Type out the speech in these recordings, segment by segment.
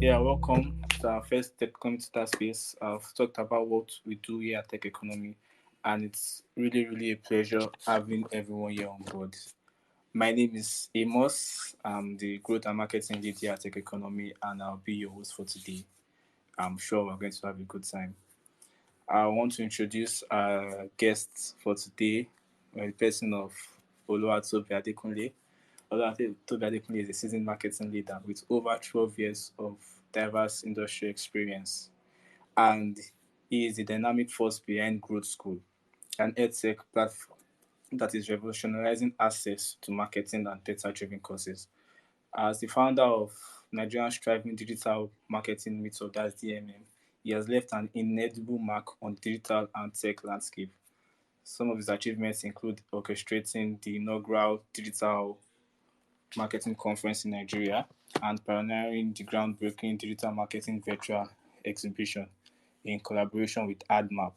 Yeah, welcome to our first Techeconomy Start Space. I've talked about what we do here at Techeconomy, and it's really a pleasure having everyone here on board. My name is Amos. I'm the growth and marketing lead here at Techeconomy, and I'll be your host for today. I'm sure we're going to have a good time. I want to introduce our guests for today, the person of Oluwatobi Adekunle. Oluwatobi Adekunle is a seasoned marketing leader with over 12 years of diverse industry experience, and he is the dynamic force behind Growthskool, an edtech platform that is revolutionizing access to marketing and data-driven courses. As the founder of Nigerian Striving Digital Marketing Meetup, that's DMM, he has left an indelible mark on the digital and tech landscape. Some of his achievements include orchestrating the inaugural digital marketing conference in Nigeria and pioneering the groundbreaking digital marketing virtual exhibition in collaboration with AdMap,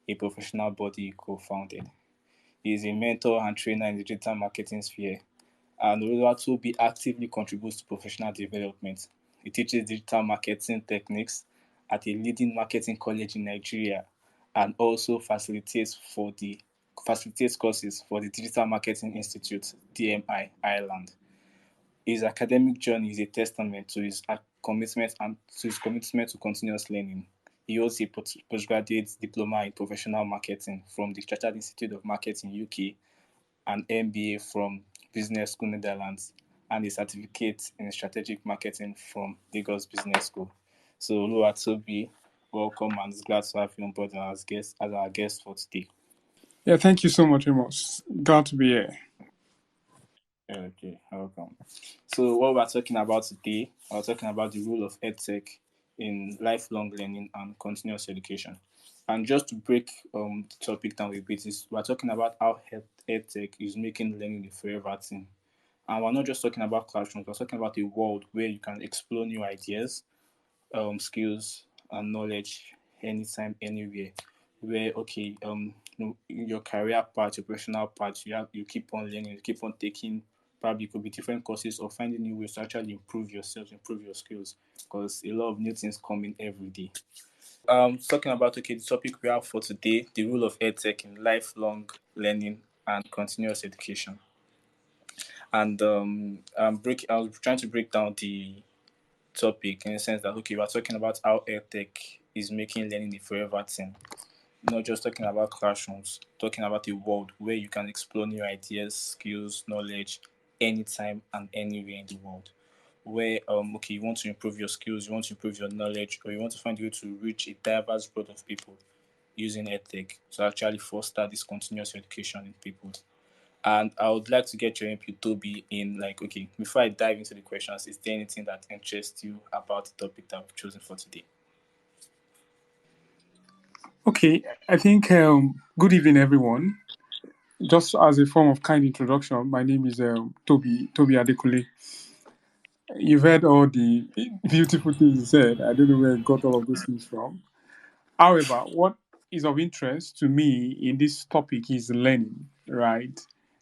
a professional body he co-founded. He is a mentor and trainer in the digital marketing sphere, and Oluwatobi actively contributes to professional development. He teaches digital marketing techniques at a leading marketing college in Nigeria and also facilitates courses for the Digital Marketing Institute, DMI, Ireland. His academic journey is a testament to his commitment to continuous learning. He holds a postgraduate diploma in professional marketing from the Chartered Institute of Marketing UK, an MBA from Business School Netherlands, and a certificate in strategic marketing from Lagos Business School. So Oluwatobi, welcome, and it's glad to have you on board as our guest for today. Yeah, thank you so much, Amos. Glad to be here. Okay, welcome. So what we're talking about today, we're talking about the role of EdTech in lifelong learning and continuous education. And just to break the topic down a bit, we're talking about how EdTech is making learning a forever thing. And we're not just talking about classrooms, we're talking about a world where you can explore new ideas, skills, and knowledge anytime, anywhere. Where your career path, your professional path, you keep on learning, you keep on taking probably could be different courses or finding new ways to actually improve yourself, improve your skills, because a lot of new things come in every day. Talking about the topic we have for today, the role of EdTech in lifelong learning and continuous education. And I was trying to break down the topic in the sense that we're talking about how EdTech is making learning a forever thing. Not just talking about classrooms, talking about a world where you can explore new ideas, skills, knowledge anytime and anywhere in the world. Where you want to improve your skills, you want to improve your knowledge, or you want to find a way to reach a diverse group of people using EdTech to actually foster this continuous education in people. And I would like to get your input, Toby, in before I dive into the questions, is there anything that interests you about the topic that we've chosen for today? Okay, I think good evening, everyone. Just as a form of kind introduction, my name is Toby Adekunle. You've heard all the beautiful things you said. I don't know where I got all of those things from. However, what is of interest to me in this topic is learning, right?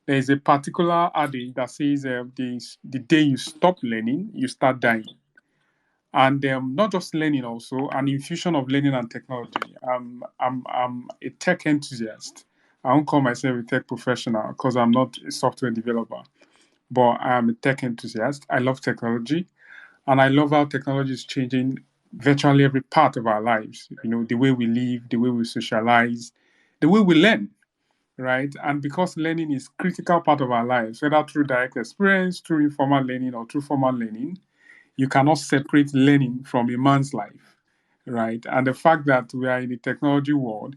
There is a particular adage that says the day you stop learning, you start dying. And not just learning, also an infusion of learning and technology. I'm a tech enthusiast. I don't call myself a tech professional because I'm not a software developer, but I'm a tech enthusiast. I love technology, and I love how technology is changing virtually every part of our lives. You know, the way we live, the way we socialize, the way we learn, right? And because learning is a critical part of our lives, whether through direct experience, through informal learning, or through formal learning, you cannot separate learning from a man's life, right? And the fact that we are in the technology world,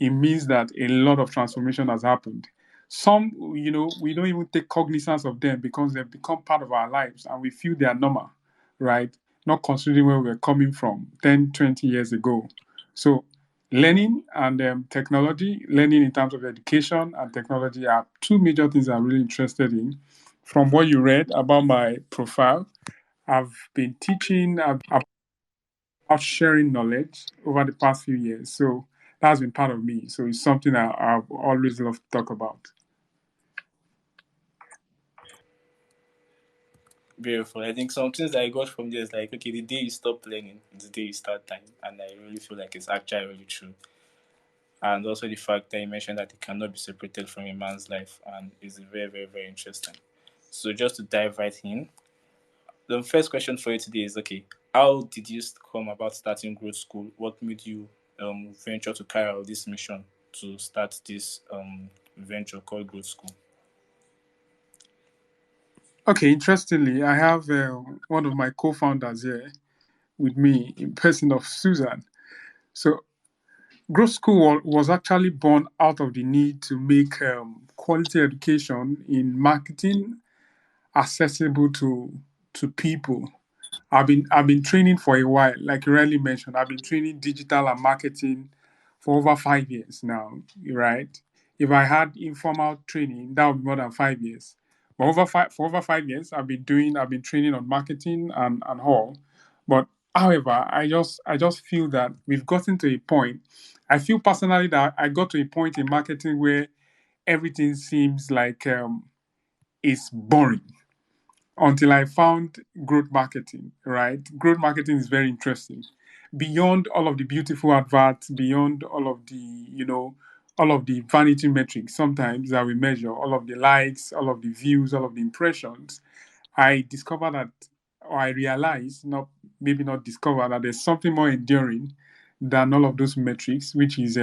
it means that a lot of transformation has happened. Some, we don't even take cognizance of them because they've become part of our lives and we feel they are normal, right? Not considering where we're coming from 10, 20 years ago. So learning and technology, learning in terms of education and technology are two major things I'm really interested in. From what you read about my profile, I've been teaching about sharing knowledge over the past few years. So that's been part of me. So it's something I've always loved to talk about. Beautiful. I think some things that I got from there is like, okay, the day you stop learning is the day you start time. And I really feel like it's actually really true. And also the fact that you mentioned that it cannot be separated from a man's life and is very, very, very interesting. So just to dive right in, the first question for you today is okay, how did you come about starting Growth School? What made you venture to carry out this mission to start this venture called Growth School? Okay, interestingly, I have one of my co-founders here with me in person of Susan. So Growth School was actually born out of the need to make quality education in marketing accessible to people. I've been training for a while, like you rightly mentioned. I've been training digital and marketing for over 5 years now, right? If I had informal training, that would be more than 5 years. But over 5 years, I've been training on marketing and all. But however, I just feel that we've gotten to a point. I feel personally that I got to a point in marketing where everything seems like it's boring until I found growth marketing, right? Growth marketing is very interesting. Beyond all of the beautiful adverts, beyond all of all of the vanity metrics sometimes that we measure, all of the likes, all of the views, all of the impressions, I discovered that, or I realized, not maybe not discover, that there's something more enduring than all of those metrics, which is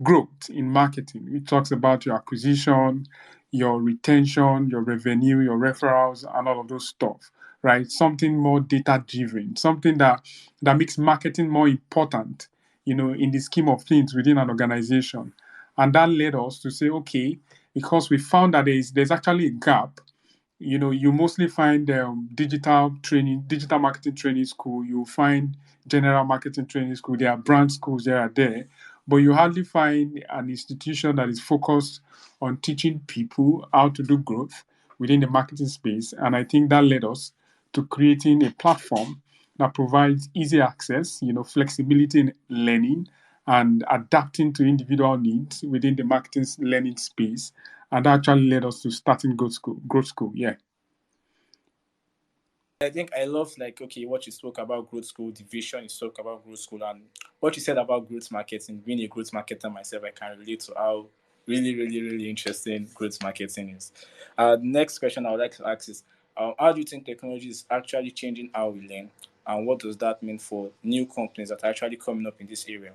growth in marketing. It talks about your acquisition, your retention, your revenue, your referrals, and all of those stuff, right? Something more data driven, something that makes marketing more important, in the scheme of things within an organization. And that led us to say, okay, because we found that there's actually a gap. You mostly find digital marketing training school. You find general marketing training school. There are brand schools. There, but you hardly find an institution that is focused on teaching people how to do growth within the marketing space. And I think that led us to creating a platform that provides easy access, flexibility in learning and adapting to individual needs within the marketing learning space. And that actually led us to starting Growth School. Growth School, yeah. I think I love like okay what you spoke about growth school, the vision you spoke about growth school, and what you said about growth marketing. Being a growth marketer myself, I can relate to how really, really, really interesting growth marketing is. Next question I would like to ask is, how do you think technology is actually changing how we learn, and what does that mean for new companies that are actually coming up in this area?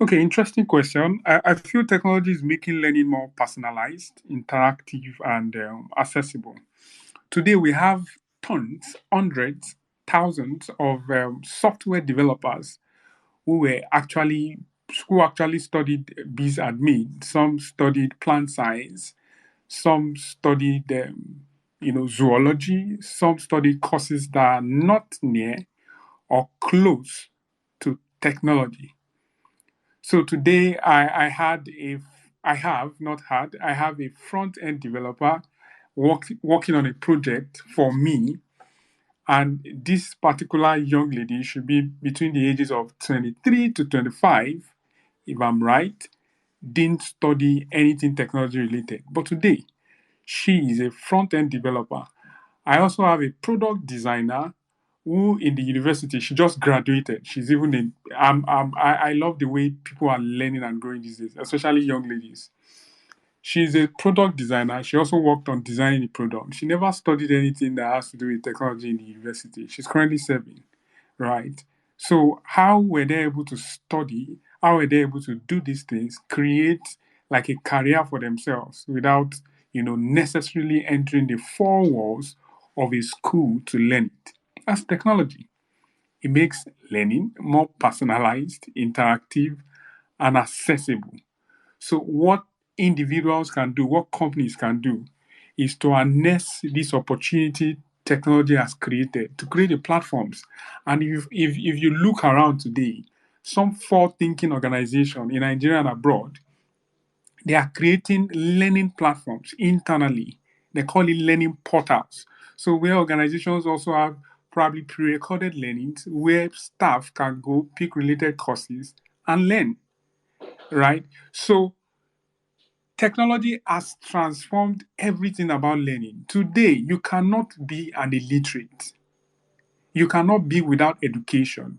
Okay, interesting question. I feel technology is making learning more personalized, interactive, and accessible. Today, we have tons, hundreds, thousands of software developers who actually studied biz admin. Some studied plant science. Some studied zoology. Some studied courses that are not near or close to technology. So today I have a front end developer working on a project for me. And this particular young lady should be between the ages of 23 to 25, if I'm right, didn't study anything technology related. But today, she is a front end developer. I also have a product designer who in the university, she just graduated. She's even in, I love the way people are learning and growing these days, especially young ladies. She's a product designer. She also worked on designing the product. She never studied anything that has to do with technology in the university. She's currently serving, right? So, how were they able to study? How were they able to do these things, create like a career for themselves without, necessarily entering the four walls of a school to learn it? That's technology. It makes learning more personalized, interactive, and accessible. So, what individuals can do, what companies can do, is to harness this opportunity technology has created to create the platforms. And if you look around today, some forward thinking organization in Nigeria and abroad, they are creating learning platforms internally. They call it learning portals. So, where organizations also have probably pre recorded learnings where staff can go pick related courses and learn, right? So, Technology has transformed everything about learning. Today, you cannot be an illiterate. You cannot be without education.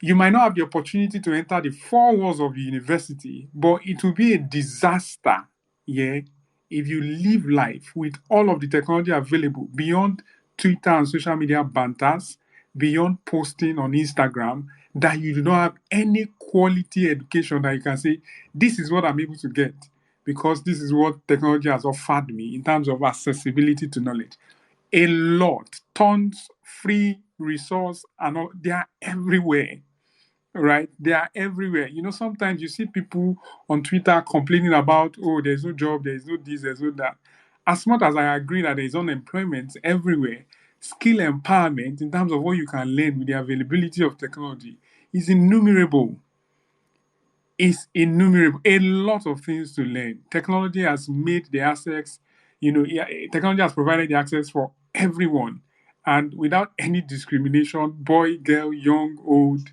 You might not have the opportunity to enter the four walls of the university, but it will be a disaster, yeah, if you live life with all of the technology available beyond Twitter and social media banters, beyond posting on Instagram, that you do not have any quality education that you can say, this is what I'm able to get because this is what technology has offered me in terms of accessibility to knowledge. A lot, tons, free resource, and all, they are everywhere, right? They are everywhere. Sometimes you see people on Twitter complaining about, oh, there's no job, there's no this, there's no that. As much as I agree that there's unemployment everywhere, skill empowerment in terms of what you can learn with the availability of technology is innumerable. Is innumerable. A lot of things to learn. Technology has made the access, yeah, technology has provided the access for everyone. And without any discrimination, boy, girl, young, old,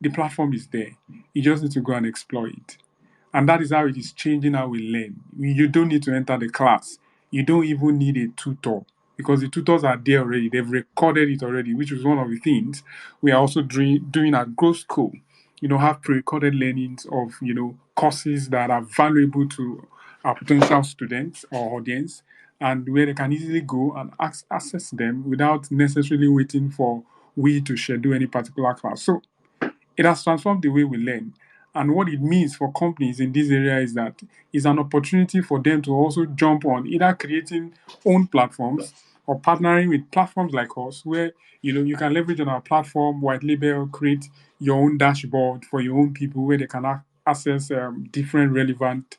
the platform is there. You just need to go and explore it. And that is how it is changing how we learn. You don't need to enter the class. You don't even need a tutor because the tutors are there already. They've recorded it already, which is one of the things we are also doing at Growthskool. Have pre-recorded learnings of, courses that are valuable to our potential students or audience and where they can easily go and access them without necessarily waiting for we to schedule any particular class. So it has transformed the way we learn. And what it means for companies in this area is that it's an opportunity for them to also jump on either creating own platforms or partnering with platforms like us, where you can leverage on our platform, white label, create your own dashboard for your own people where they can access different relevant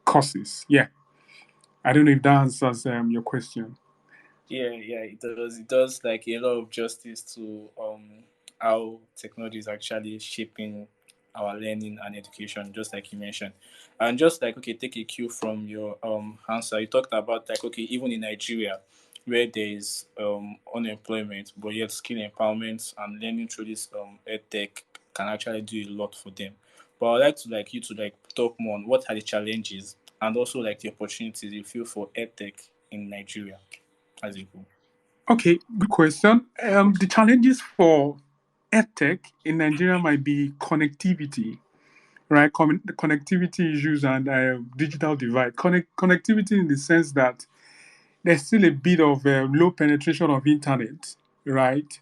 courses. Yeah, I don't know if that answers your question. Yeah, it does. It does like a lot of justice to how technology is actually shaping our learning and education, just like you mentioned. And just like okay, take a cue from your answer. You talked about like okay, even in Nigeria, where there is unemployment, but yet skill empowerment and learning through this edtech can actually do a lot for them. But I'd like to like you to like talk more on what are the challenges and also like the opportunities you feel for edtech in Nigeria as a whole. Okay, good question. The challenges for edtech in Nigeria might be connectivity, right? The connectivity issues and digital divide. Connectivity in the sense that there's still a bit of low penetration of internet, right?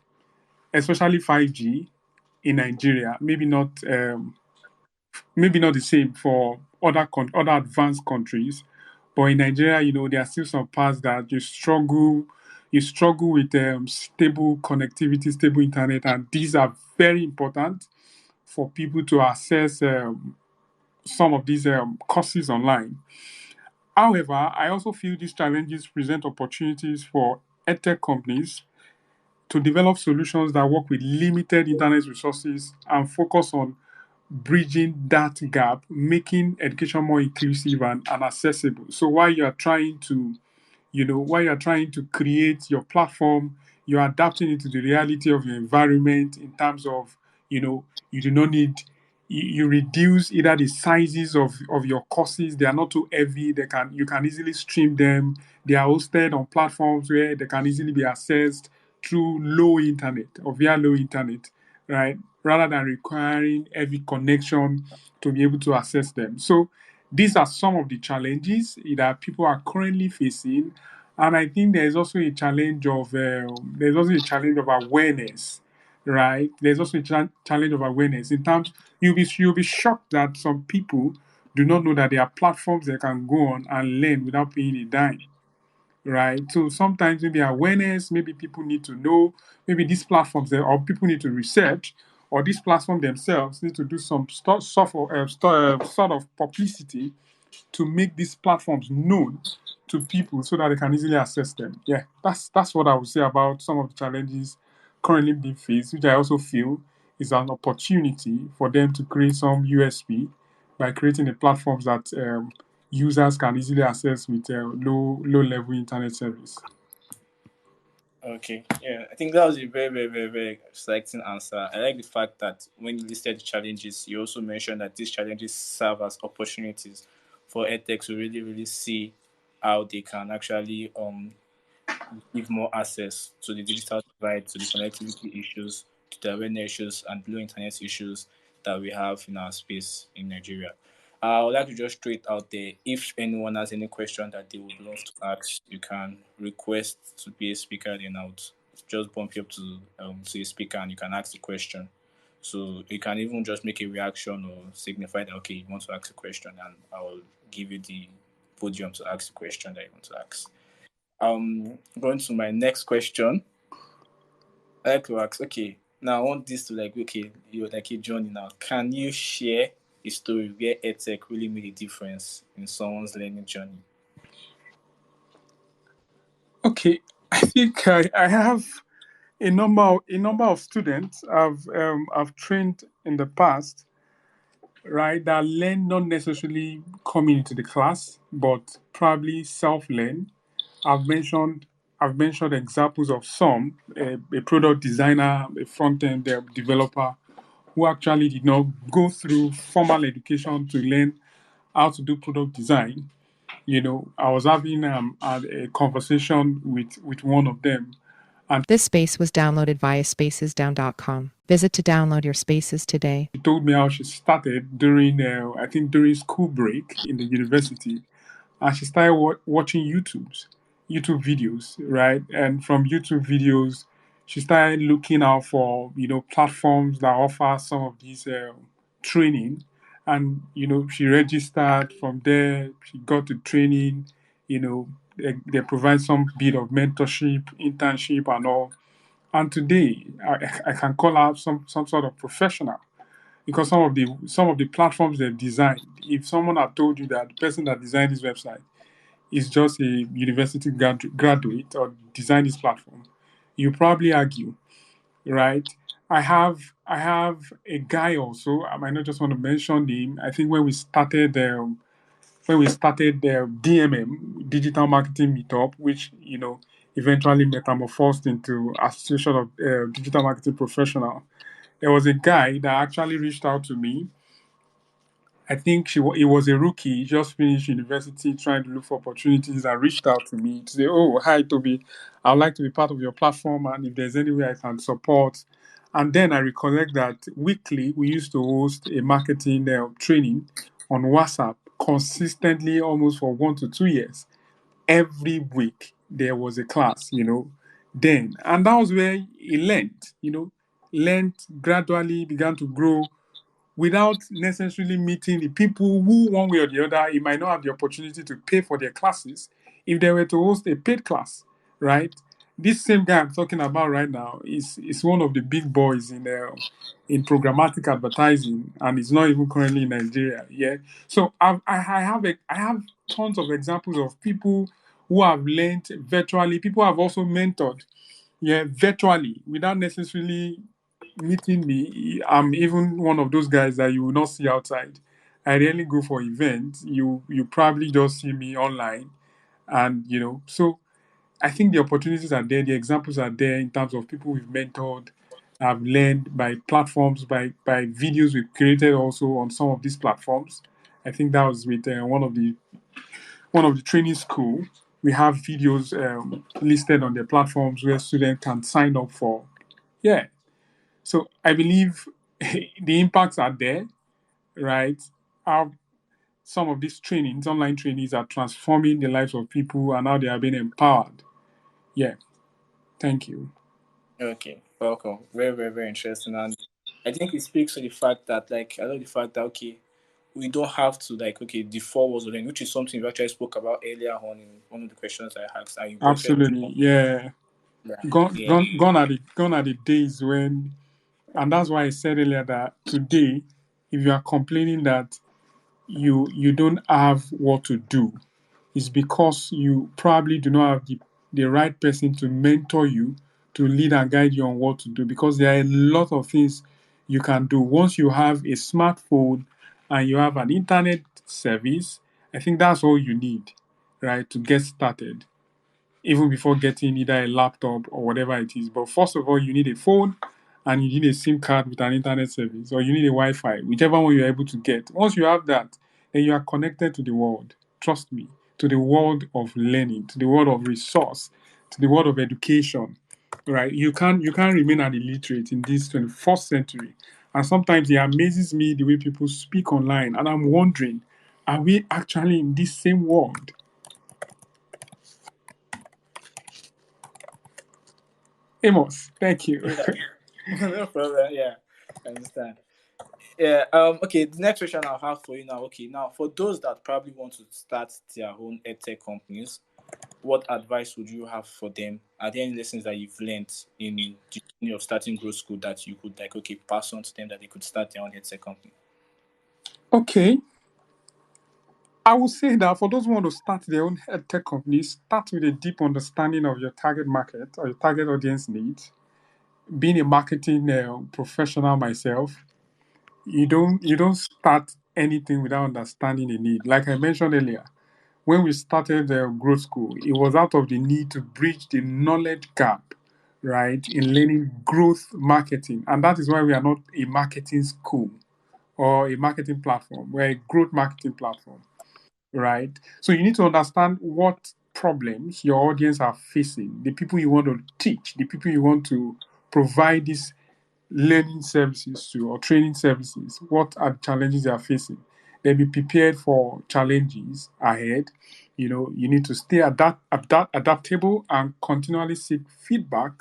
Especially 5G in Nigeria. Maybe not the same for other advanced countries, but in Nigeria, there are still some parts that you struggle with stable connectivity, stable internet, and these are very important for people to access some of these courses online. However, I also feel these challenges present opportunities for edtech companies to develop solutions that work with limited internet resources and focus on bridging that gap, making education more inclusive and accessible. So while you're trying to create your platform, you're adapting it to the reality of your environment in terms of, you do not need, you reduce either the sizes of your courses. They are not too heavy. You can easily stream them. They are hosted on platforms where they can easily be accessed through low internet or via low internet, right? Rather than requiring heavy connection to be able to access them. So these are some of the challenges that people are currently facing, and I think there's also a challenge of awareness, right? There's also a challenge of awareness in terms you'll be shocked that some people do not know that there are platforms they can go on and learn without paying a dime, right? So sometimes maybe awareness, maybe people need to know, maybe these platforms there, or people need to research, or these platforms themselves need to do some sort of publicity to make these platforms known to people so that they can easily access them. Yeah, that's what I would say about some of the challenges currently being faced, which I also feel is an opportunity for them to create some USP by creating the platforms that users can easily access with low level internet service. Okay, yeah, I think that was a very, very, very, very exciting answer. I like the fact that when you listed the challenges, you also mentioned that these challenges serve as opportunities for edtech to really, really see how they can actually give more access to the digital divide, to the connectivity issues, to the awareness issues, and low internet issues that we have in our space in Nigeria. I would like to just throw it out there. If anyone has any question that they would love to ask, you can request to be a speaker, then I would just bump you up to a speaker and you can ask the question. So you can even just make a reaction or signify that, okay, you want to ask a question, and I will give you the podium to ask the question that you want to ask. Going to my next question. I like to ask, okay, now I want this to like, okay, you're like a journey now. Can you share a story where edtech really made a difference in someone's learning journey? Okay, I think I have a number of students I've trained in the past, right, that learn not necessarily coming into the class, but probably self-learn. I've mentioned I've mentioned examples of some a product designer, a front-end developer who actually did not go through formal education to learn how to do product design. I was having a conversation with one of them, and This space was downloaded via spacesdown.com. Visit to download your spaces today. she told me how she started during I think during school break in the university, and she started watching YouTube videos, right? And from YouTube videos, she started looking out for platforms that offer some of these training, and she registered from there. She got to training. They provide some bit of mentorship, internship, and all. And today, I can call her some sort of professional because some of the platforms they've designed. If someone had told you that the person that designed this website is just a university graduate or design this platform, you probably argue, right? I have a guy also. I might not just want to mention him. I think when we started the DMM Digital Marketing Meetup, which eventually metamorphosed into Association of Digital Marketing Professional, there was a guy that actually reached out to me. I think he was a rookie, he just finished university, trying to look for opportunities, and reached out to me to say, "Oh, hi, Toby. I'd like to be part of your platform, and if there's any way I can support." And then I recollect that weekly we used to host a marketing training on WhatsApp consistently, almost for 1 to 2 years. Every week there was a class, then. And that was where he learned gradually, began to grow without necessarily meeting the people who, one way or the other, he might not have the opportunity to pay for their classes if they were to host a paid class, right? This same guy I'm talking about right now is one of the big boys in programmatic advertising, and is not even currently in Nigeria. Yeah, so I have tons of examples of people who have learned virtually. People have also mentored, yeah, virtually without necessarily meeting me. I'm even one of those guys that you will not see outside. I rarely go for events. You probably just see me online, and so I think the opportunities are there. The examples are there in terms of people we've mentored, have learned by platforms, by videos we've created also on some of these platforms. I think that was with one of the training school. We have videos listed on their platforms where students can sign up for. Yeah, so I believe the impacts are there, right? How some of these trainings, online trainings, are transforming the lives of people and how they are being empowered. Yeah, thank you. Okay, welcome. Very, very, very interesting. And I think it speaks to the fact that, like, I love the fact that, okay, we don't have to, like, okay, the four walls of learning, which is something we actually spoke about earlier on in one of the questions I asked, and you briefly Absolutely, yeah. yeah, Gone, yeah, gone, gone are the days when, and that's why I said earlier that today, if you are complaining that you don't have what to do, is because you probably do not have the right person to mentor you, to lead and guide you on what to do, because there are a lot of things you can do once you have a smartphone and you have an internet service. I think that's all you need, right, to get started. even before getting either a laptop or whatever it is. But first of all, you need a phone and you need a SIM card with an internet service, or you need a Wi-Fi, whichever one you're able to get. Once you have that, then you are connected to the world. Trust me, to the world of learning, to the world of resource, to the world of education. Right? You can't remain an illiterate in this 21st century. And sometimes it amazes me the way people speak online, and I'm wondering, are we actually in this same world? Amos, thank you. Yeah, no problem. Yeah, I understand. Yeah. Okay. The next question I'll have for you now. Okay. Now, for those that probably want to start their own edtech companies, what advice would you have for them? Are there any lessons that you've learned in the journey of starting Growthskool that you could pass on to them that they could start their own edtech company? Okay. I would say that for those who want to start their own tech companies, start with a deep understanding of your target market or your target audience needs. Being a marketing professional myself, you don't start anything without understanding the need. Like I mentioned earlier, when we started Growthskool, it was out of the need to bridge the knowledge gap, right, in learning growth marketing, and that is why we are not a marketing school or a marketing platform. We're a growth marketing platform, right? So you need to understand what problems your audience are facing, the people you want to teach, the people you want to provide these learning services to or training services, what are the challenges they are facing. Then be prepared for challenges ahead. You need to stay adaptable and continually seek feedback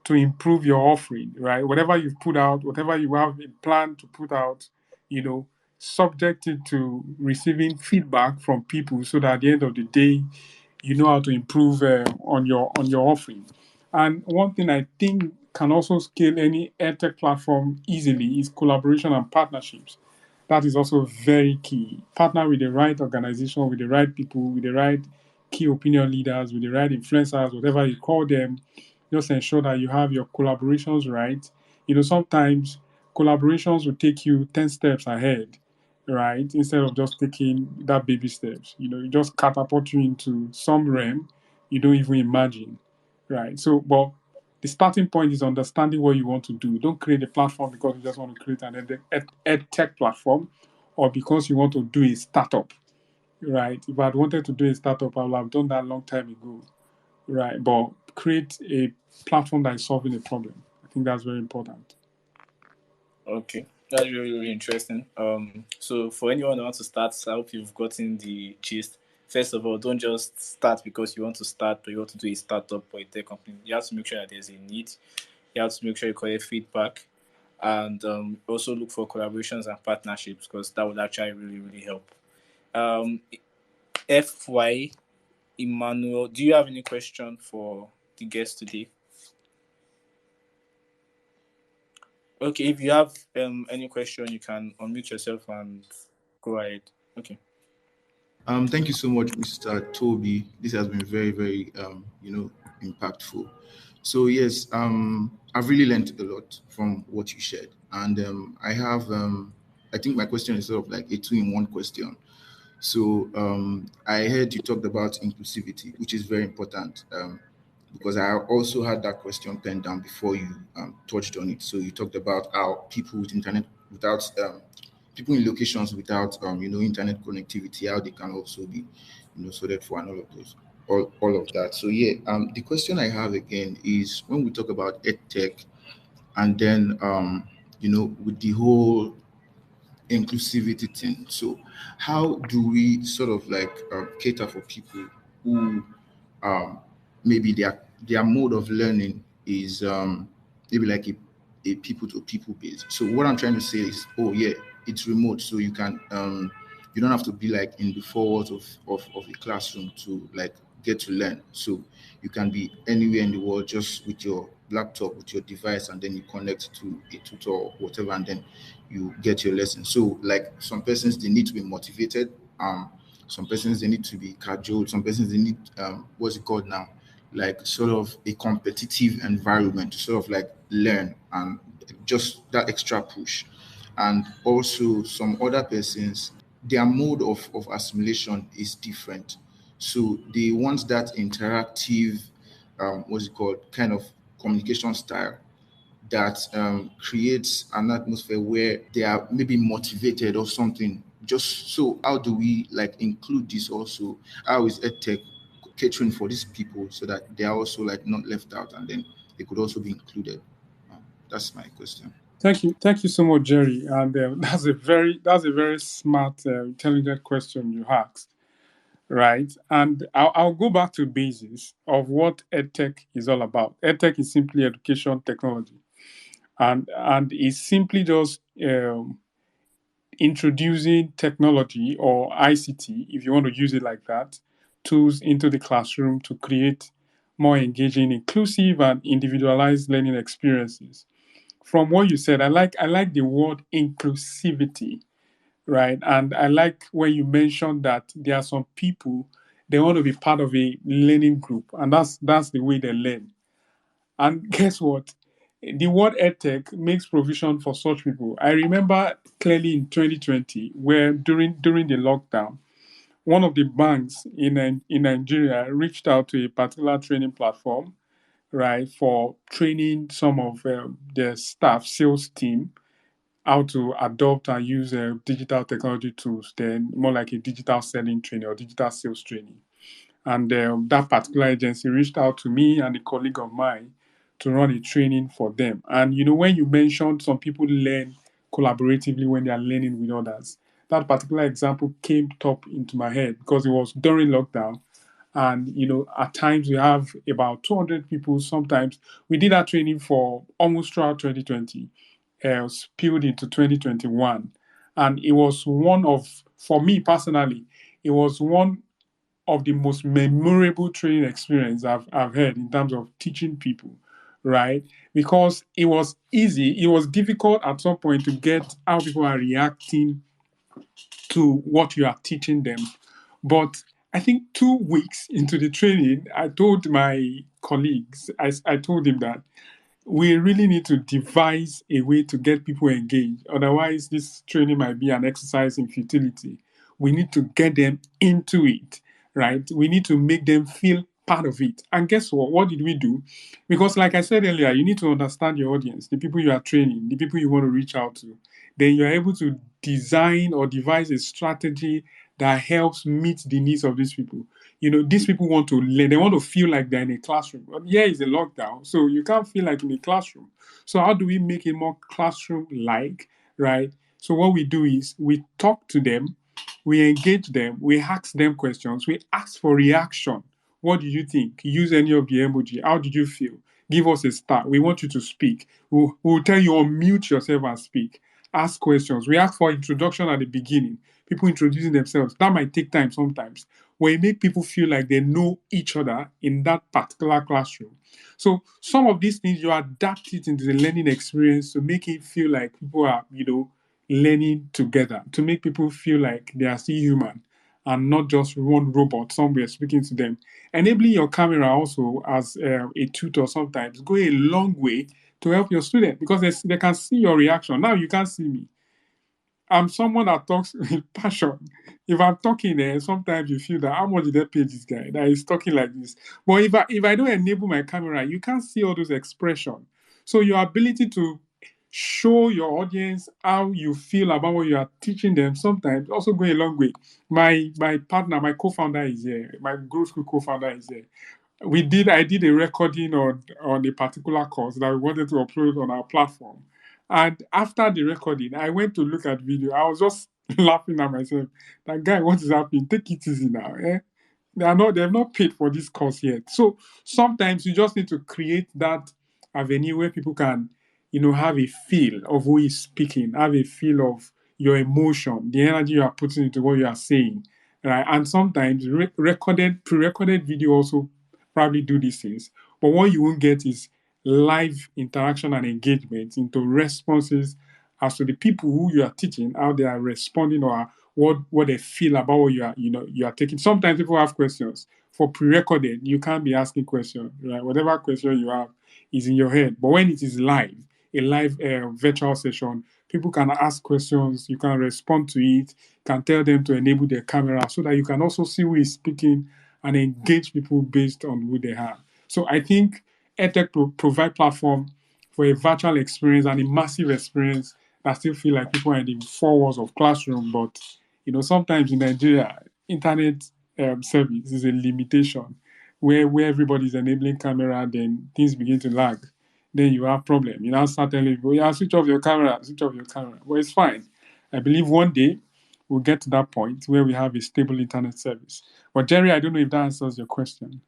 to improve your offering, right? Whatever you've put out, whatever you have in plan to put out, you know, subject it to receiving feedback from people so that at the end of the day, you know how to improve on your offering. And one thing I think can also scale any edtech platform easily is collaboration and partnerships. That is also very key. Partner with the right organization, with the right people, with the right key opinion leaders, with the right influencers, whatever you call them. Just ensure that you have your collaborations right. Sometimes collaborations will take you 10 steps ahead, right? Instead of just taking that baby steps. It just catapult you into some realm you don't even imagine, right? So, but the starting point is understanding what you want to do. Don't create a platform because you just want to create an ed tech platform or because you want to do a startup, right? If I'd wanted to do a startup, I would have done that a long time ago, right? But create a platform that is solving a problem. I think that's very important. Okay, that's really, really interesting. So for anyone who wants to start, I hope you've gotten the gist. First of all, don't just start because you want to start or you want to do a startup or a tech company. You have to make sure that there's a need. You have to make sure you collect feedback, and also look for collaborations and partnerships because that would actually really, really help. Um, FY Emmanuel, do you have any question for the guest today? Okay, if you have any question, you can unmute yourself and go ahead. Okay. Thank you so much, Mr. Toby. This has been very, very, impactful. So yes, I've really learned a lot from what you shared, and I have, I think my question is sort of like a two-in-one question. So I heard you talked about inclusivity, which is very important, because I also had that question penned down before you touched on it. So you talked about how people with internet without people in locations without internet connectivity, how they can also be sorted for, and all of those, all of that. So yeah, the question I have again is when we talk about edtech, and then with the whole inclusivity thing. So how do we sort of like cater for people who um, maybe their mode of learning is maybe like a people to people base. So what I'm trying to say is, oh yeah, it's remote, so you don't have to be like in the four walls of a classroom to like get to learn. So you can be anywhere in the world just with your laptop, with your device, and then you connect to a tutor or whatever, and then you get your lesson. So like some persons, they need to be motivated. Some persons, they need to be cajoled. Some persons, they need what's it called now, like sort of a competitive environment to sort of like learn, and just that extra push. And also some other persons, their mode of assimilation is different. So they want that interactive, what's it called, kind of communication style that creates an atmosphere where they are maybe motivated or something. Just so, how do we like include this also? How is EdTech catering for these people so that they are also like not left out and then they could also be included? That's my question. Thank you so much, Jerry. And that's a very smart, intelligent question you asked, right? And I'll go back to basis of what EdTech is all about. EdTech is simply education technology, and it's simply just introducing technology or ICT, if you want to use it like that, tools into the classroom to create more engaging, inclusive, and individualized learning experiences. From what you said, I like the word inclusivity, right? And I like when you mentioned that there are some people they want to be part of a learning group, and that's the way they learn. And guess what? The word edtech makes provision for such people. I remember clearly in 2020, where during the lockdown, one of the banks in Nigeria reached out to a particular training platform, right, for training some of their staff, sales team, how to adopt and use digital technology tools, then more like a digital selling training or digital sales training. And that particular agency reached out to me and a colleague of mine to run a training for them. And when you mentioned some people learn collaboratively when they are learning with others, that particular example came top into my head because it was during lockdown. And at times we have about 200 people. Sometimes we did that training for almost throughout 2020, spilled into 2021, and it was for me personally, it was one of the most memorable training experience I've had in terms of teaching people, right? Because it was easy. It was difficult at some point to get how people are reacting to what you are teaching them. But I think 2 weeks into the training, I told my colleagues, I told them that we really need to devise a way to get people engaged. Otherwise, this training might be an exercise in futility. We need to get them into it, right? We need to make them feel part of it. And guess what? What did we do? Because, like I said earlier, you need to understand your audience, the people you are training, the people you want to reach out to. Then you're able to design or devise a strategy that helps meet the needs of these people. These people want to learn. They want to feel like they're in a classroom. But yeah, it's a lockdown, so you can't feel like in a classroom. So how do we make it more classroom-like, right? So what we do is we talk to them, we engage them, we ask them questions, we ask for reaction. What do you think? Use any of the emoji. How did you feel? Give us a star. We want you to speak. We'll tell you unmute yourself and speak. Ask questions. We ask for introduction at the beginning. People introducing themselves. That might take time sometimes. Where you make people feel like they know each other in that particular classroom. So some of these things you adapt it into the learning experience to make it feel like people are, learning together, to make people feel like they are still human and not just one robot somewhere speaking to them. Enabling your camera also as a tutor sometimes go a long way to help your student because they can see your reaction. Now you can't see me. I'm someone that talks with passion. If I'm talking there, sometimes you feel that how much did they pay this guy that is talking like this? But if I don't enable my camera, you can't see all those expressions. So your ability to show your audience how you feel about what you are teaching them sometimes also go a long way. My partner, my co-founder is here. My Growthskool co-founder is here. I did a recording on a particular course that we wanted to upload on our platform. And after the recording, I went to look at video. I was just laughing at myself. That guy, what is happening? Take it easy now. Eh? They have not paid for this course yet. So sometimes you just need to create that avenue where people can, have a feel of who is speaking, have a feel of your emotion, the energy you are putting into what you are saying. Right? And sometimes pre-recorded video also probably do these things. But what you won't get is live interaction and engagement into responses as to the people who you are teaching, how they are responding or what they feel about what you are taking. Sometimes people have questions. For pre-recorded, you can't be asking questions, right? Whatever question you have is in your head. But when it is live, a live virtual session, people can ask questions, you can respond to it, can tell them to enable their camera so that you can also see who is speaking and engage people based on who they are. So I think EdTech provide platform for a virtual experience and a massive experience that still feel like people are in the four walls of classroom. But sometimes in Nigeria, internet service is a limitation where everybody's enabling camera, then things begin to lag. Then you have problem. You now start telling people, yeah, switch off your camera, switch off your camera. Well, it's fine. I believe one day we'll get to that point where we have a stable internet service. But Jerry, I don't know if that answers your question.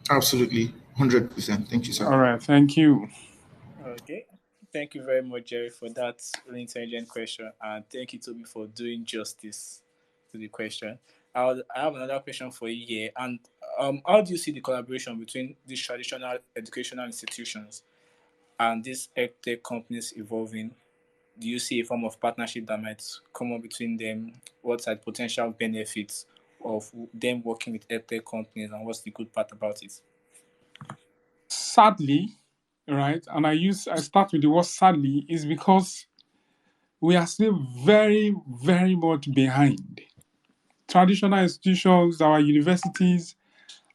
Absolutely, 100%. Thank you, sir. All right, thank you. Okay. Thank you very much, Jerry, for that really intelligent question. And thank you, Toby, for doing justice to the question. I have another question for you here. And how do you see the collaboration between these traditional educational institutions and these edtech companies evolving? Do you see a form of partnership that might come up between them? What are the potential benefits of them working with edtech companies, and what's the good part about it? Sadly, right, and I start with the word sadly, is because we are still very, very much behind. Traditional institutions, our universities,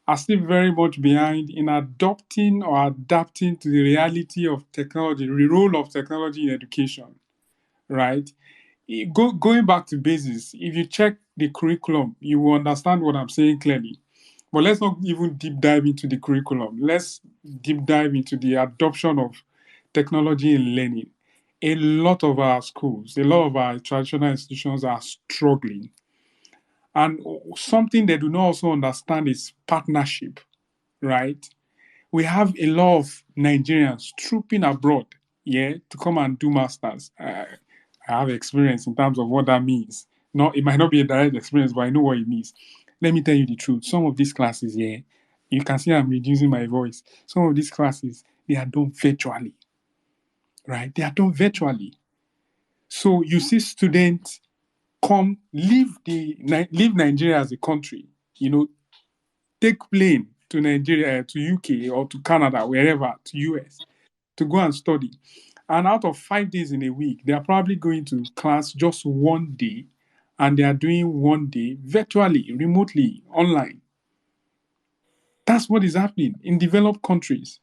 are still very much behind in adopting or adapting to the reality of technology, the role of technology in education, right? Going back to basics, if you check the curriculum, you will understand what I'm saying clearly. But let's not even deep dive into the curriculum. Let's deep dive into the adoption of technology in learning. A lot of our schools, a lot of our traditional institutions are struggling. And something they do not also understand is partnership, right? We have a lot of Nigerians trooping abroad, to come and do masters. I have experience in terms of what that means. It might not be a direct experience, but I know what it means. Let me tell you the truth. Some of these classes, you can see I'm reducing my voice. Some of these classes, they are done virtually, right? They are done virtually. So you see students leave Nigeria as a country, take plane to Nigeria, to UK or to Canada, wherever, to US, to go and study. And out of 5 days in a week, they are probably going to class just one day, and they are doing one day virtually, remotely, online. That's what is happening in developed countries,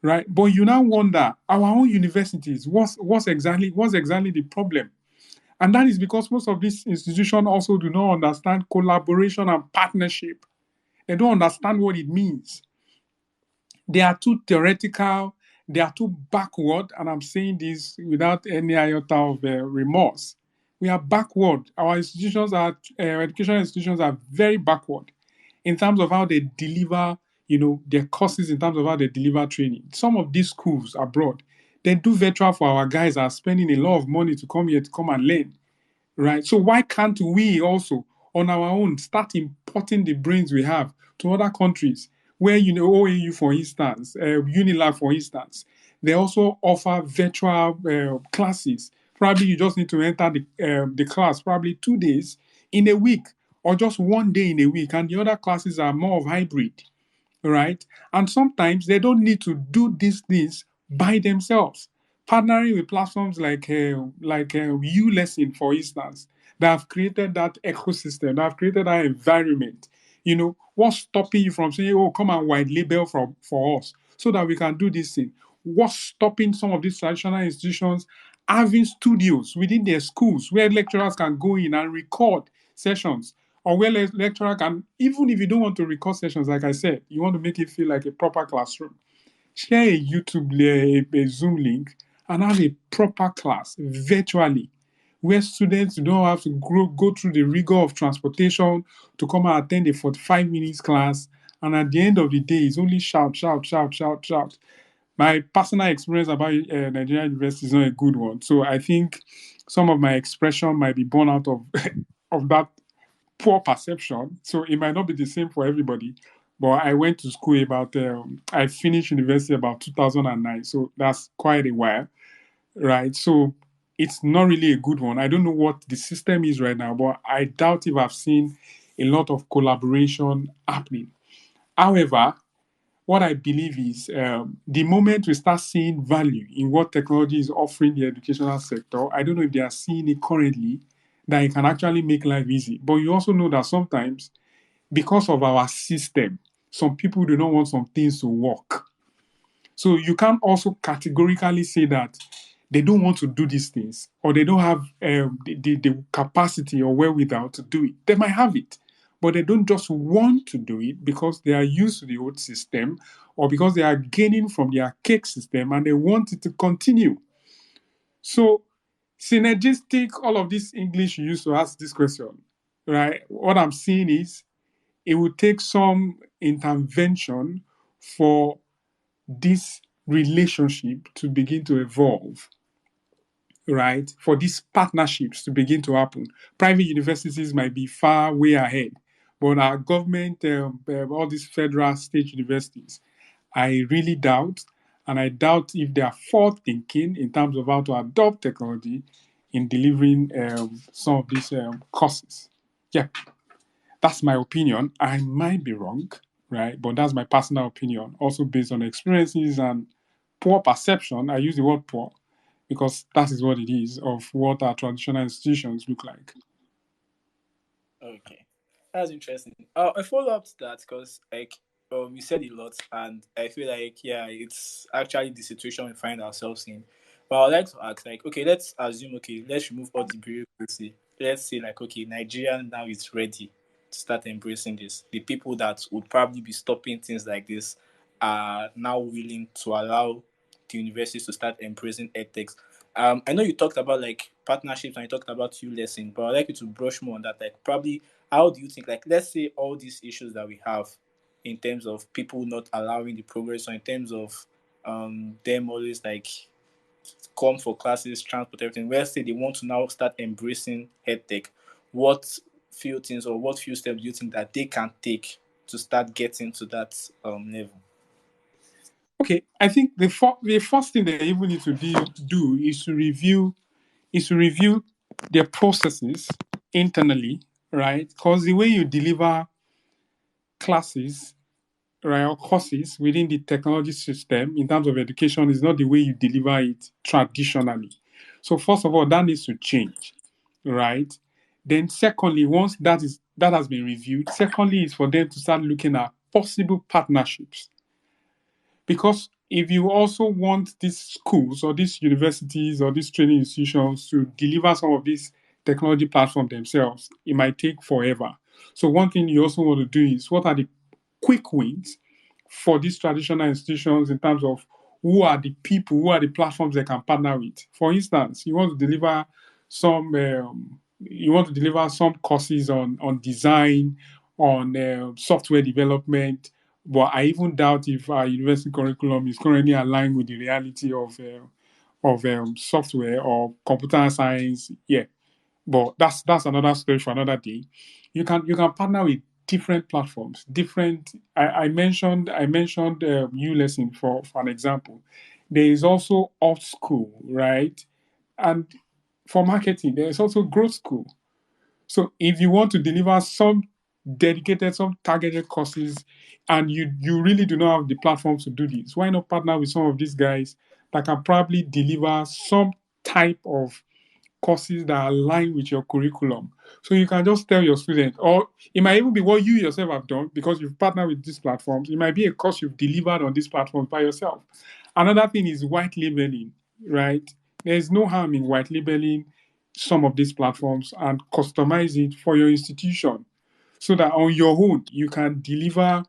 right? But you now wonder, our own universities, what's exactly the problem? And that is because most of these institutions also do not understand collaboration and partnership. They don't understand what it means. They are too theoretical. They are too backward. And I'm saying this without any iota of remorse. We are backward. Our educational institutions are very backward in terms of how they deliver, their courses, in terms of how they deliver training. Some of these schools abroad, they do virtual for our guys are spending a lot of money to come here to come and learn, right? So why can't we also, on our own, start importing the brains we have to other countries where, OAU, for instance, Unilab, for instance, they also offer virtual classes. Probably you just need to enter the class probably 2 days in a week or just one day in a week. And the other classes are more of hybrid, right? And sometimes they don't need to do these things by themselves. Partnering with platforms like ULesson, for instance, that have created that ecosystem, that have created that environment. What's stopping you from saying, "Oh, come and white label for us so that we can do this thing"? What's stopping some of these traditional institutions having studios within their schools where lecturers can go in and record sessions, or where lecturer can, even if you don't want to record sessions, like I said, you want to make it feel like a proper classroom, share a YouTube, a Zoom link, and have a proper class virtually, where students don't have to go through the rigor of transportation to come and attend a 45 minutes class. And at the end of the day, it's only shout, shout, shout, shout, shout. My personal experience about Nigerian university is not a good one. So I think some of my expression might be born out of, of that poor perception. So it might not be the same for everybody. But I went to school I finished university about 2009. So that's quite a while, right? So it's not really a good one. I don't know what the system is right now, but I doubt if I've seen a lot of collaboration happening. However, what I believe is the moment we start seeing value in what technology is offering the educational sector, I don't know if they are seeing it currently, that it can actually make life easy. But you also know that sometimes because of our system, some people do not want some things to work. So you can't also categorically say that they don't want to do these things or they don't have the capacity or wherewithal to do it. They might have it, but they don't just want to do it because they are used to the old system or because they are gaining from the archaic system and they want it to continue. So, synergistic, all of this English you used to ask this question, right? What I'm seeing is it will take some intervention for this relationship to begin to evolve, right? For these partnerships to begin to happen. Private universities might be far way ahead, but our government, all these federal state universities, I really doubt, and I doubt if they are forward thinking in terms of how to adopt technology in delivering some of these courses. Yeah, that's my opinion. I might be wrong, right? But that's my personal opinion, also based on experiences and poor perception. I use the word poor because that is what it is of what our traditional institutions look like. Okay, that's interesting. I follow up to that because like you said a lot, and I feel like yeah, it's actually the situation we find ourselves in. But I'd like to ask, like, okay, let's assume, okay, let's remove all the bureaucracy. Let's say, like, okay, Nigeria now is ready to start embracing this. The people that would probably be stopping things like this are now willing to allow the universities to start embracing edtechs. I know you talked about like partnerships and you talked about you lesson, but I'd like you to brush more on that. Like, probably, how do you think, like, let's say all these issues that we have in terms of people not allowing the progress, or in terms of them always like come for classes, transport, everything. Let's say they want to now start embracing head tech. What few things or what few steps do you think that they can take to start getting to that level? Okay, I think the first thing they even need to do is to review their processes internally, right? Because the way you deliver classes, right, or courses within the technology system in terms of education is not the way you deliver it traditionally. So first of all, that needs to change, right? Then secondly, once that has been reviewed, secondly is for them to start looking at possible partnerships. Because if you also want these schools or these universities or these training institutions to deliver some of these technology platforms themselves, it might take forever. So one thing you also want to do is what are the quick wins for these traditional institutions in terms of who are the people, who are the platforms they can partner with. For instance, you want to deliver some courses on design, on software development, but I even doubt if our university curriculum is currently aligned with the reality of software or computer science. Yeah, but that's another story for another day. You can partner with different platforms. Different. I mentioned ULesson for an example. There is also Alt School, right? And for marketing, there is also Growth School. So if you want to deliver some dedicated, some targeted courses, and you really do not have the platform to do this, why not partner with some of these guys that can probably deliver some type of courses that align with your curriculum. So you can just tell your student, or it might even be what you yourself have done because you've partnered with these platforms. It might be a course you've delivered on these platforms by yourself. Another thing is white labeling, right? There's no harm in white labeling some of these platforms and customize it for your institution so that on your own you can deliver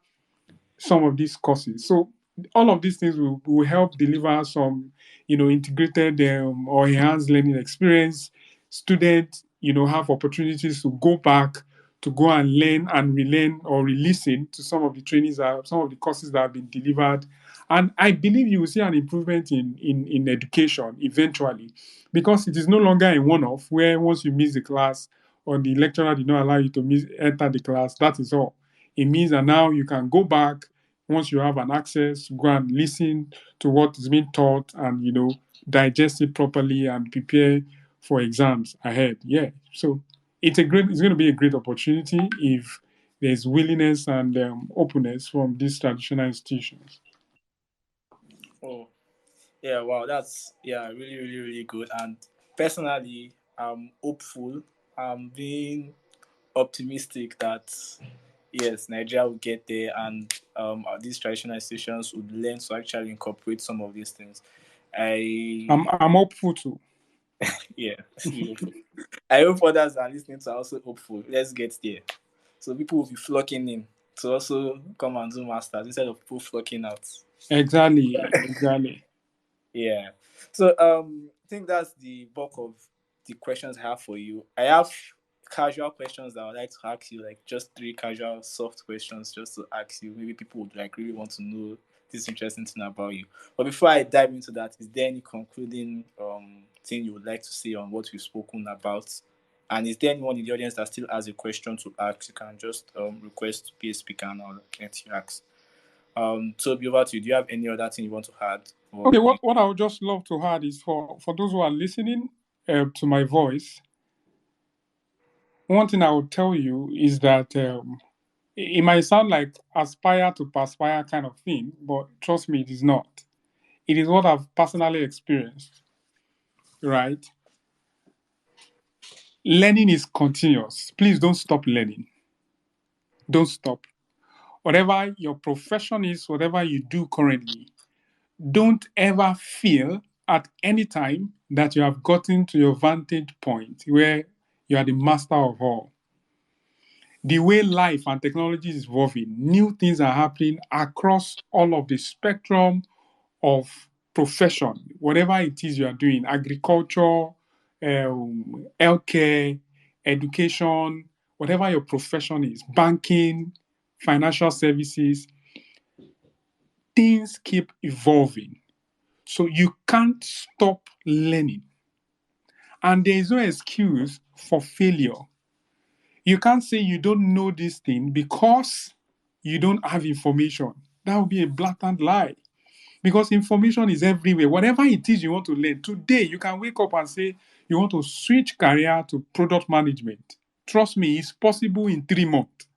some of these courses. So all of these things will help deliver some, integrated or enhanced learning experience. Students, have opportunities to go back to go and learn and relearn or re-listen to some of the trainings, some of the courses that have been delivered. And I believe you will see an improvement in education eventually, because it is no longer a one-off where once you miss the class or the lecturer did not allow you to enter the class, that is all. It means that now you can go back once you have an access, go and listen to what is being taught and, digest it properly and prepare for exams ahead. Yeah. So it's going to be a great opportunity if there's willingness and openness from these traditional institutions. Oh, yeah, wow, that's yeah, really, really, really good. And personally, I'm hopeful. I'm being optimistic that yes, Nigeria will get there, and these traditional institutions would learn to actually incorporate some of these things. I'm hopeful too. Yeah, I hope others that are listening to are also hopeful. Let's get there. So people will be flocking in to also come and do masters instead of people flocking out. Exactly. Yeah. So I think that's the bulk of the questions I have for you. I have casual questions that I would like to ask you, like just three casual soft questions just to ask you. Maybe people would like really want to know this interesting thing about you. But before I dive into that, is there any concluding thing you would like to say on what we've spoken about? And is there anyone in the audience that still has a question to ask? You can just request to be a speaker and I'll let you ask. Toby, over to you. Do you have any other thing you want to add? Okay, what I would just love to add is for those who are listening to my voice, one thing I would tell you is that it might sound like aspire to perspire kind of thing, but trust me, it is not. It is what I've personally experienced, right? Learning is continuous. Please don't stop learning. Don't stop. Whatever your profession is, whatever you do currently, don't ever feel at any time that you have gotten to your vantage point where you are the master of all. The way life and technology is evolving, new things are happening across all of the spectrum of profession, whatever it is you are doing, agriculture, healthcare, education, whatever your profession is, banking, financial services, things keep evolving. So you can't stop learning. And there is no excuse for failure. You can't say you don't know this thing because you don't have information. That would be a blatant lie. Because information is everywhere. Whatever it is you want to learn, today you can wake up and say you want to switch career to product management. Trust me, it's possible in 3 months.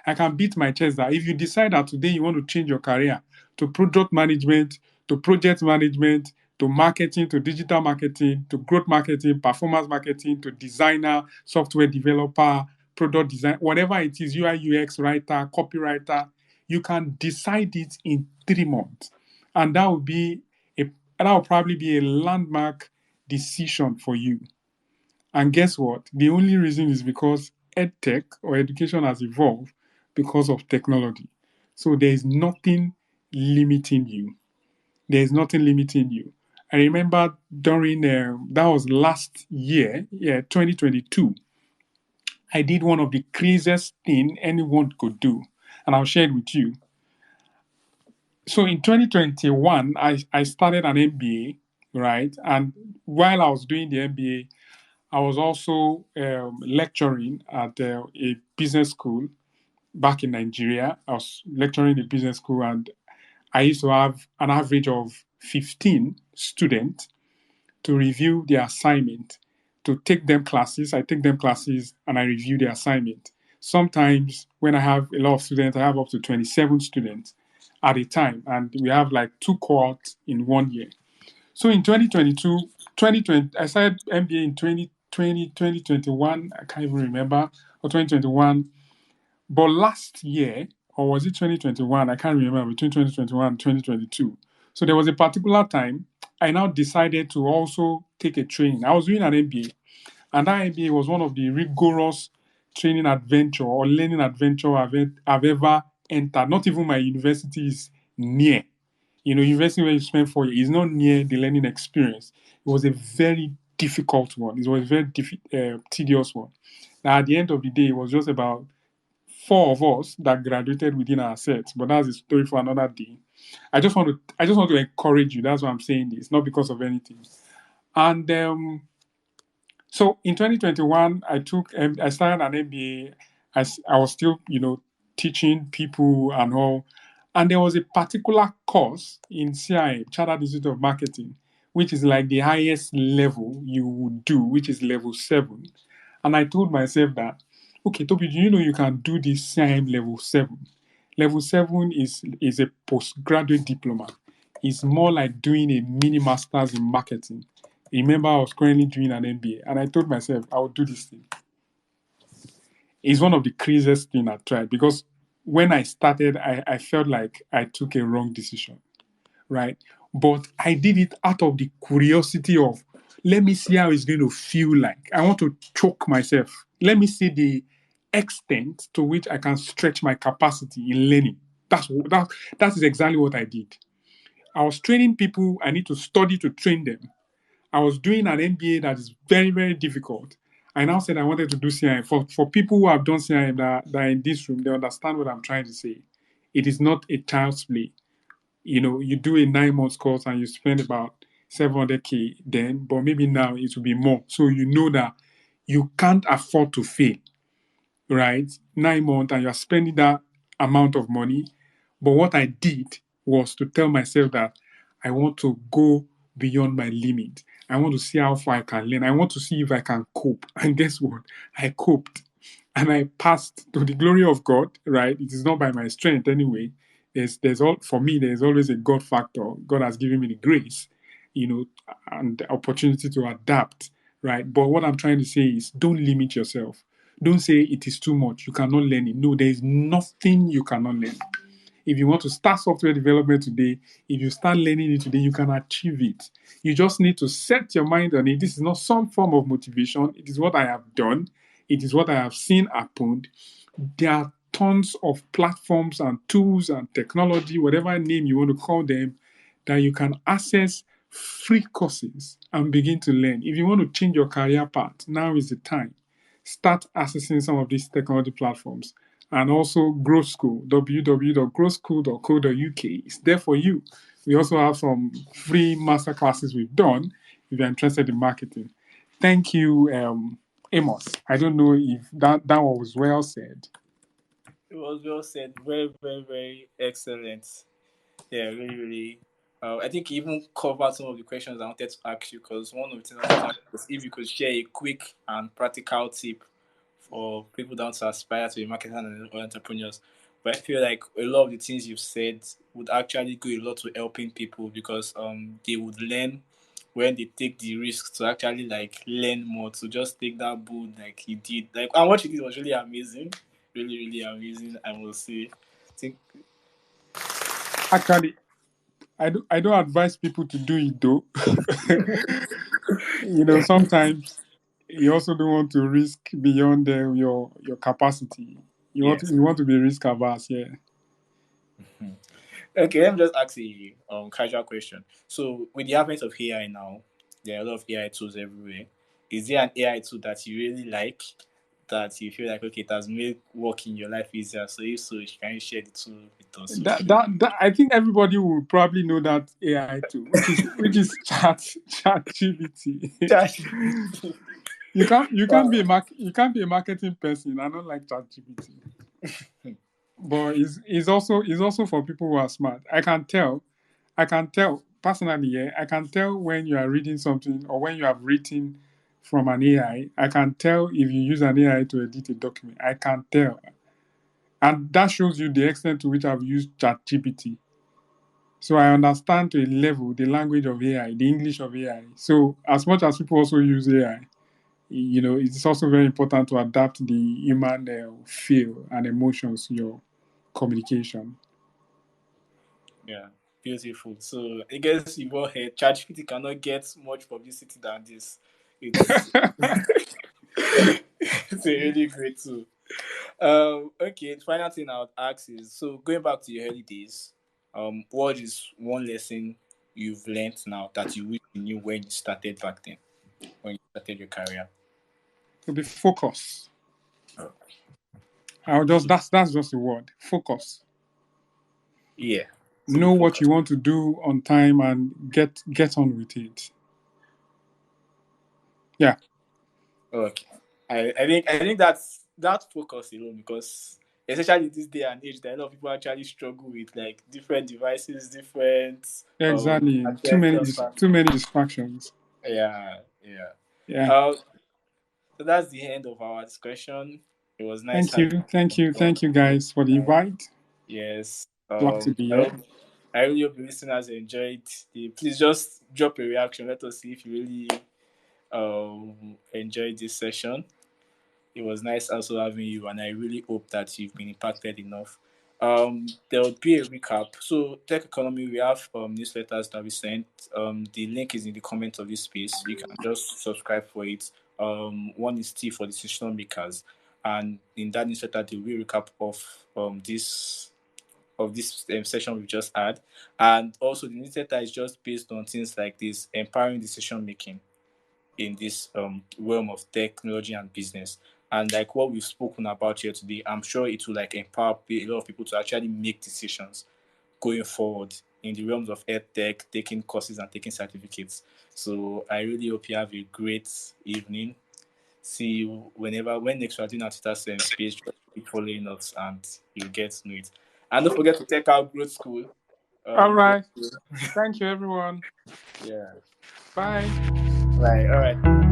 I can beat my chest that if you decide that today you want to change your career to product management, to project management, to marketing, to digital marketing, to growth marketing, performance marketing, to designer, software developer, product design, whatever it is, UI, UX writer, copywriter, you can decide it in 3 months. And that will probably be a landmark decision for you. And guess what? The only reason is because edtech or education has evolved because of technology. So there is nothing limiting you. There is nothing limiting you. I remember during, that was last year, 2022, I did one of the craziest thing anyone could do. And I'll share it with you. So in 2021, I started an MBA, right? And while I was doing the MBA, I was also lecturing at a business school back in Nigeria. I was lecturing in a business school, and I used to have an average of 15 students to review their assignment, to take them classes. I take them classes and I review their assignment. Sometimes when I have a lot of students, I have up to 27 students at a time, and we have like 2 cohorts in 1 year. So in 2020, I started MBA in 2021, I can't even remember, or 2021. But last year, or was it 2021? I can't remember, between 2021 and 2022. So there was a particular time I now decided to also take a training. I was doing an MBA, and that MBA was one of the rigorous training adventure or learning adventure I've ever entered. Not even my university is near. University where you spend 4 years is not near the learning experience. It was a very difficult one. It was a very tedious one. Now, at the end of the day, it was just about 4 of us that graduated within our sets, but that's a story for another day. I just want to encourage you. That's why I'm saying this, not because of anything. And so in 2021, I started an MBA. I was still, teaching people and all. And there was a particular course in CIM, Chartered Institute of Marketing, which is like the highest level you would do, which is level 7. And I told myself that, okay, Toby, do you know you can do this CIM level 7? Level 7 is a postgraduate diploma. It's more like doing a mini master's in marketing. Remember, I was currently doing an MBA, and I told myself I would do this thing. It's one of the craziest things I've tried, because when I started, I felt like I took a wrong decision, right? But I did it out of the curiosity of, let me see how it's going to feel like. I want to choke myself. Let me see the extent to which I can stretch my capacity in learning. That is exactly what I did. I was training people. I need to study to train them. I was doing an MBA that is very, very difficult. I now said I wanted to do CIM. For people who have done CIM that are in this room, they understand what I'm trying to say. It is not a child's play. You do a 9 months course and you spend about 700K then, but maybe now it will be more. So you know that you can't afford to fail, right? 9 months and you're spending that amount of money. But what I did was to tell myself that I want to go beyond my limit. I want to see how far I can learn. I want to see if I can cope. And guess what? I coped and I passed to the glory of God, right? It is not by my strength anyway. For me, there's always a God factor. God has given me the grace, and the opportunity to adapt, right? But what I'm trying to say is don't limit yourself. Don't say it is too much. You cannot learn it. No, there is nothing you cannot learn. If you want to start software development today, if you start learning it today, you can achieve it. You just need to set your mind on it. This is not some form of motivation. It is what I have done. It is what I have seen happen. There are tons of platforms and tools and technology, whatever name you want to call them, that you can access free courses and begin to learn. If you want to change your career path, now is the time. Start accessing some of these technology platforms. And also Growthskool, www.growthskool.co.uk. It's there for you. We also have some free masterclasses we've done if you're interested in marketing. Thank you, Amos. I don't know if that was well said. It was well said. Very, very, very excellent. Yeah, really, really. I think you even covered some of the questions I wanted to ask you, because one of the things I wanted to ask was if you could share a quick and practical tip for people that want to aspire to be marketers or entrepreneurs. But I feel like a lot of the things you've said would actually go a lot to helping people, because they would learn when they take the risk to actually like learn more, to just take that bold like you did. Like, and what you did was really amazing. Really, really amazing, I will say. I think Actually, I don't advise people to do it though. Sometimes you also don't want to risk beyond your capacity. yes. You want to be risk averse, yeah. Okay, let me just ask a casual question. So, with the advent of AI now, there are a lot of AI tools everywhere. Is there an AI tool that you really like, that you feel like, okay, it has made work in your life easier? So, if so, can you share the tool with us? That I think everybody will probably know that AI too, which is ChatGPT. You can't be a marketing person. I don't like ChatGPT. But it's also for people who are smart. I can tell personally, yeah, I can tell when you are reading something or when you have written from an AI. I can tell if you use an AI to edit a document. I can tell. And that shows you the extent to which I've used ChatGPT. So I understand to a level the language of AI, the English of AI. So as much as people also use AI, it's also very important to adapt the human feel and emotions to your communication. Yeah, beautiful. So, I guess you've all heard ChatGPT cannot get much publicity than this. It's it's a really great tool. Okay, the final thing I would ask is, so going back to your early days, what is one lesson you've learned now that you wish you knew when you started back then, when you started your career? To be focused. That's just the word. Focus. Yeah. To be Know what focused. you want to do on time and get on with it. Yeah. Okay. I think that focus alone, because especially this day and age, there are a lot of people actually struggle with like different devices, different Exactly. attention span. Too many distractions. Yeah, yeah. Yeah. So that's the end of our discussion. It was nice having you on. Thank you guys for the invite. Yes. Glad to be I here. hope I really hope the listeners enjoyed please just drop a reaction. Let us see if you really enjoyed this session. It was nice also having you, and I really hope that you've been impacted enough. There will be a recap. So, Tech Economy, we have newsletters that we sent. The link is in the comments of this space. You can just subscribe for it. One is T for decision makers, and in that newsletter, they will recap of this session we've just had, and also the newsletter is just based on things like this, empowering decision making in this realm of technology and business. And like what we've spoken about here today, I'm sure it will like empower a lot of people to actually make decisions going forward in the realms of ed tech, taking courses and taking certificates. So I really hope you have a great evening. See you when next we are doing our Twitter space, just keep following us and you'll get to know it. And don't forget to check out Growthskool. All right. Growthskool. Thank you, everyone. Yeah. Bye. Right. All right.